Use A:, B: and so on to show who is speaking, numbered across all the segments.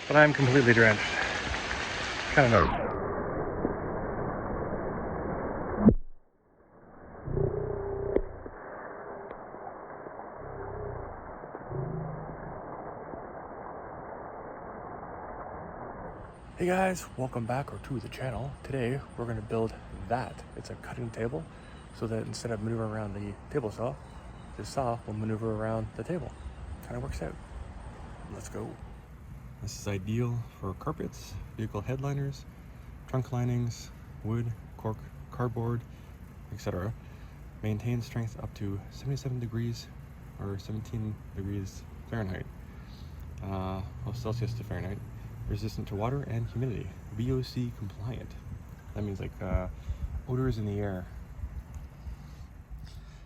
A: but I'm completely drenched. Kind of nervous. Hey guys, welcome back or to the channel. Today we're going to build that. It's a cutting table so that instead of maneuvering around the table saw, the saw will maneuver around the table. Kind of works out. Let's go. This is ideal for carpets, vehicle headliners, trunk linings, wood, cork, cardboard, etc. Maintains strength up to 77 degrees or 17 degrees Fahrenheit. Celsius to Fahrenheit. Resistant to water and humidity. VOC compliant. That means like odors in the air.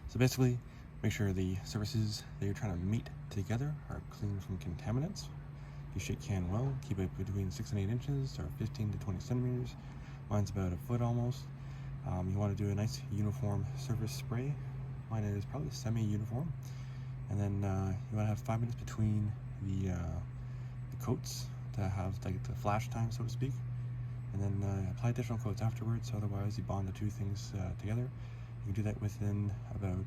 A: So basically, make sure the surfaces that you're trying to mate together are clean from contaminants. You shake can well. Keep it between 6 and 8 inches or 15 to 20 centimeters. Mine's about a foot almost. You want to do a nice uniform surface spray. Mine is probably semi-uniform. And then you want to have 5 minutes between the coats to have like the flash time, so to speak, and then apply additional coats afterwards. Otherwise, you bond the two things together. You can do that within about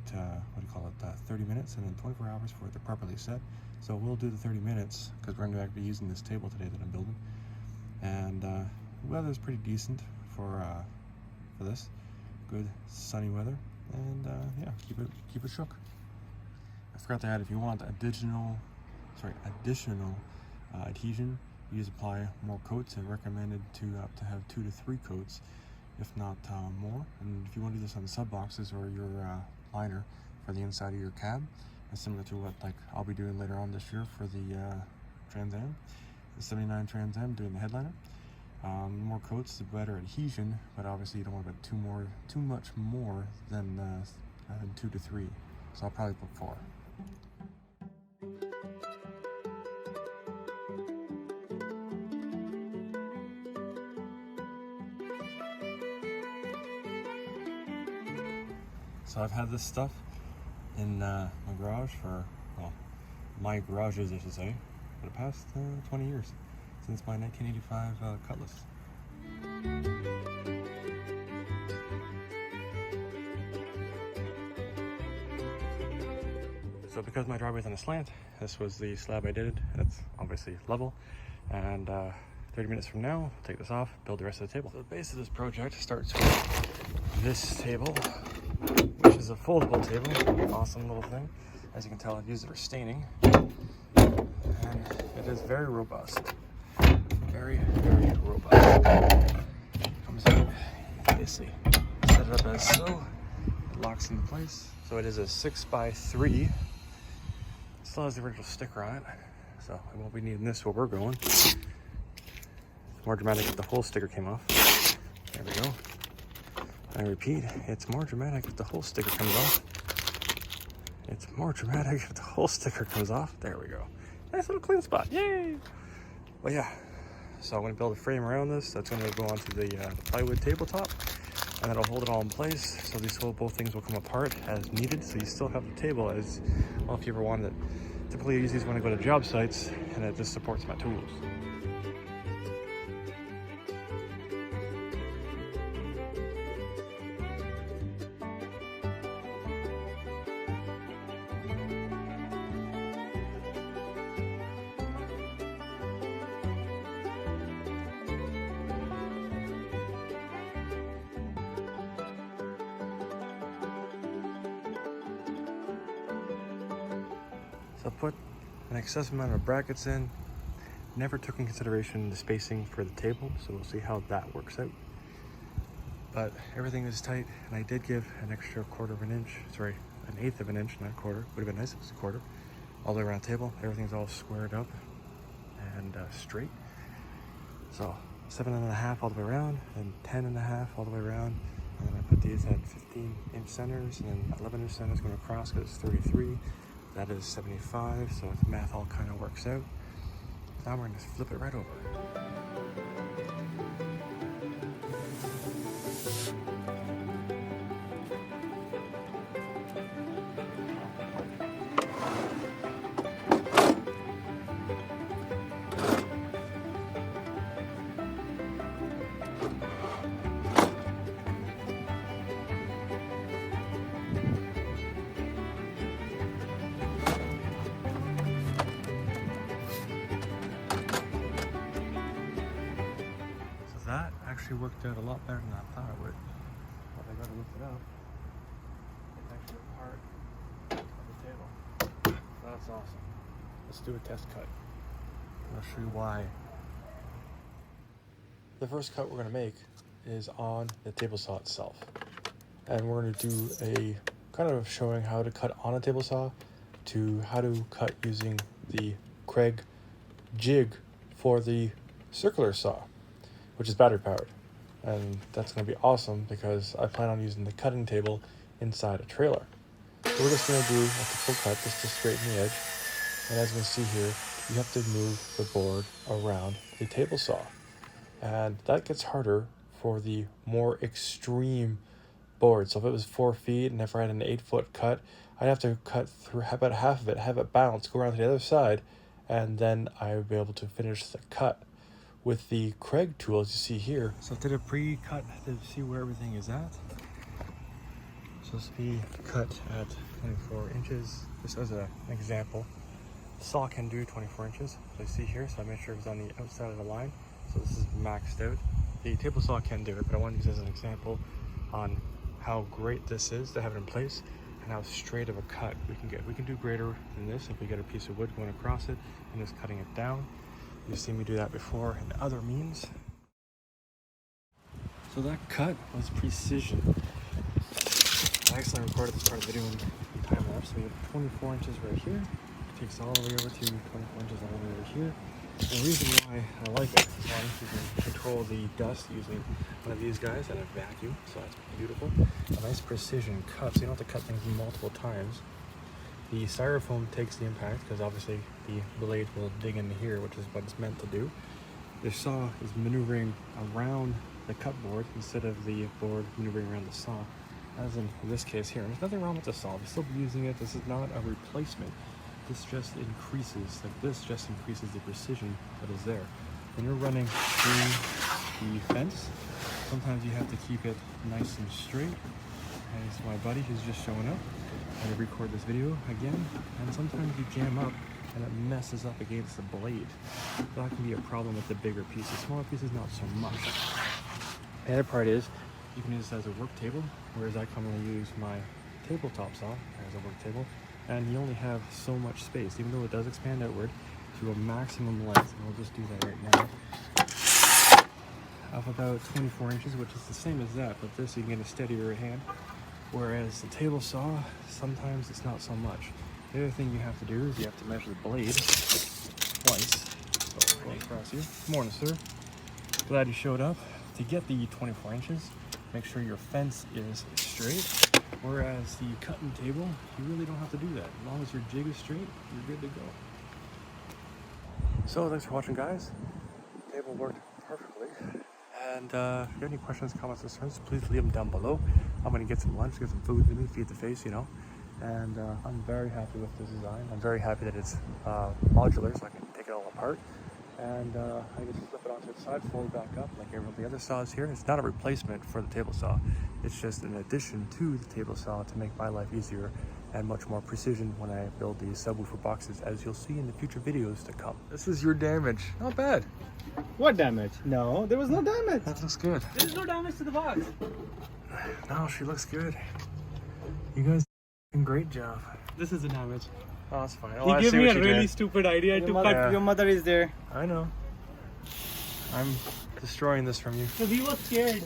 A: 30 minutes, and then 24 hours for it to properly set. So we'll do the 30 minutes because we're going to be using this table today that I'm building, and the weather's pretty decent for this. Good sunny weather, and yeah, keep it shook. I forgot to add, if you want additional adhesion, you just apply more coats, and recommended to have 2 to 3 coats, if not more. And if you want to do this on the sub boxes or your liner for the inside of your cab, it's similar to what I'll be doing later on this year for the Trans Am, the 79 Trans Am, doing the headliner. The more coats, the better adhesion, but obviously you don't want to put too much more than 2 to 3. So I'll probably put 4. So I've had this stuff in my garage for, well, my garages I should say, for the past 20 years, since my 1985 Cutlass. So because my driveway's on a slant, this was the slab I did. It's obviously level, and 30 minutes from now, I'll take this off, build the rest of the table. So the base of this project starts with this table, which is a foldable table. Awesome little thing. As you can tell, I've used it for staining, and it is very robust. Very, very robust. Comes out, basically set it up as so, it locks into place. So it is a 6x3. Still has the original sticker on it, so I won't be needing this where we're going. It's more dramatic if the whole sticker came off. There we go. I repeat, it's more dramatic if the whole sticker comes off. It's more dramatic if the whole sticker comes off. There we go. Nice little clean spot. Yay! Well, yeah. So I'm going to build a frame around this. That's going to go onto the plywood tabletop, and that'll hold it all in place. So both things will come apart as needed. So you still have the table as well if you ever wanted it. Typically, I use these when I go to job sites, and it just supports my tools. So I put an excessive amount of brackets in, never took in consideration the spacing for the table, so we'll see how that works out. But everything is tight, and I did give an extra 1/4 of an inch, sorry, an 1/8 of an inch, not 1/4, would have been nice if it was 1/4, all the way around the table. Everything's all squared up and straight. So 7.5 all the way around, and 10.5 all the way around. And then I put these at 15-inch centers, and then 11-inch centers going across because it's 33. That is 75, so the math all kind of works out. Now we're going to flip it right over. actually worked out a lot better than I thought it would. But I gotta lift it up. It's actually a part of the table. That's awesome. Let's do a test cut. I'll show you why. The first cut we're gonna make is on the table saw itself. And we're gonna do a kind of showing how to cut on a table saw to how to cut using the Kreg jig for the circular saw, which is battery powered. And that's going to be awesome because I plan on using the cutting table inside a trailer. So we're just going to do a typical cut just to straighten the edge. And as you can see here, you have to move the board around the table saw. And that gets harder for the more extreme board. So if it was 4 feet and if I had an 8-foot cut, I'd have to cut through about half of it, have it bounce, go around to the other side, and then I would be able to finish the cut. With the Kreg tool, as you see here, so I did a pre-cut to see where everything is at. So this will be cut at 24 inches, just as an example. The saw can do 24 inches, so you see here, so I made sure it was on the outside of the line. So this is maxed out. The table saw can do it, but I want to use it as an example on how great this is to have it in place and how straight of a cut we can get. We can do greater than this if we get a piece of wood going across it and just cutting it down. You've seen me do that before in other means. So that cut was precision. I actually recorded this part of the video in time lapse. So we have 24 inches right here. It takes all the way over to 24 inches all the way over here. And the reason why I like it is one, you can control the dust using one of these guys and a vacuum. So that's beautiful. A nice precision cut, so you don't have to cut things multiple times. The styrofoam takes the impact because obviously the blade will dig into here, which is what it's meant to do. The saw is maneuvering around the cut board instead of the board maneuvering around the saw, as in this case here. And there's nothing wrong with the saw. We'll still be using it. This is not a replacement. This just increases, the precision that is there. When you're running through the fence, sometimes you have to keep it nice and straight. And it's my buddy who's just showing up. I record this video again, and sometimes you jam up and it messes up against the blade. So that can be a problem with the bigger pieces. Smaller pieces, not so much. The other part is you can use this as a work table, whereas I commonly use my tabletop saw as a work table, and you only have so much space, even though it does expand outward to a maximum length. And we'll just do that right now. Of about 24 inches, which is the same as that, but this you can get a steadier hand. Whereas the table saw, sometimes it's not so much. The other thing you have to do is you have to measure the blade twice. So going across here. Good morning, sir. Glad you showed up. To get the 24 inches, make sure your fence is straight. Whereas the cutting table, you really don't have to do that. As long as your jig is straight, you're good to go. So thanks for watching, guys. The table worked perfectly. And if you have any questions, comments, concerns, please leave them down below. I'm going to get some lunch, get some food, maybe feed the face, you know. And I'm very happy with this design. I'm very happy that it's modular, so I can take it all apart. And I can just flip it onto its side, fold back up like every the other saws here. It's not a replacement for the table saw. It's just an addition to the table saw to make my life easier and much more precision when I build these subwoofer boxes, as you'll see in the future videos to come. This is your damage. Not bad.
B: What damage? No, there was no damage.
A: That looks good.
B: There's no damage to the box.
A: No, she looks good. You guys did a great job.
B: This is the damage.
A: Oh, that's fine.
B: He gave me a really stupid idea to cut. Your mother is there.
A: I know. I'm destroying this from you.
B: Because he was scared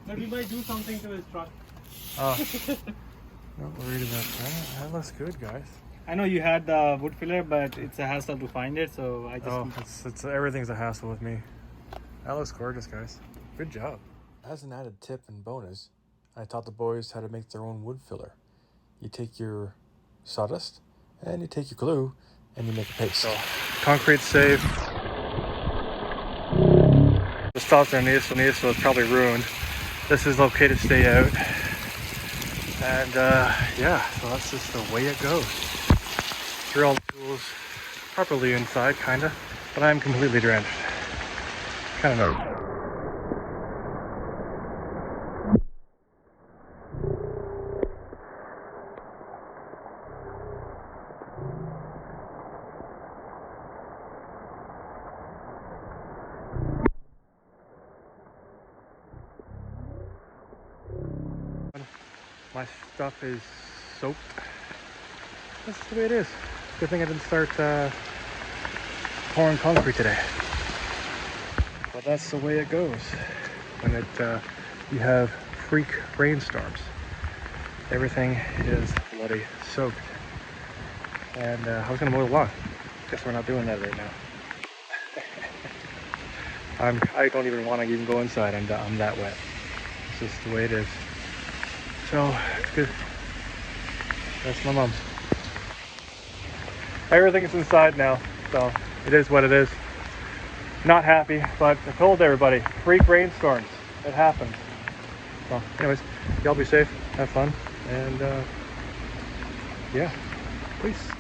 B: that we might do something to his truck.
A: Oh. Not worried about that. That looks good, guys.
B: I know you had the wood filler, but it's a hassle to find it, so I just...
A: Oh, it's everything's a hassle with me. That looks gorgeous, guys. Good job. As an added tip and bonus, I taught the boys how to make their own wood filler. You take your sawdust, and you take your glue, and you make a paste. So, concrete's safe. The stops are underneath, so it's probably ruined. This is okay to stay out. And yeah, so that's just the way it goes. Threw all the tools properly inside, kinda, but I'm completely drenched. Kind of nervous. My stuff is soaked. That's the way it is. Good thing I didn't start pouring concrete today. But that's the way it goes when you have freak rainstorms. Everything is bloody soaked. And I was gonna mow the lawn. Guess we're not doing that right now. I don't even want to even go inside. I'm that wet. It's just the way it is. So it's good. That's my mom. Everything is inside now, so it is what it is. Not happy, but I told everybody, freak rainstorms. It happens. So anyways, y'all be safe, have fun, and yeah, peace.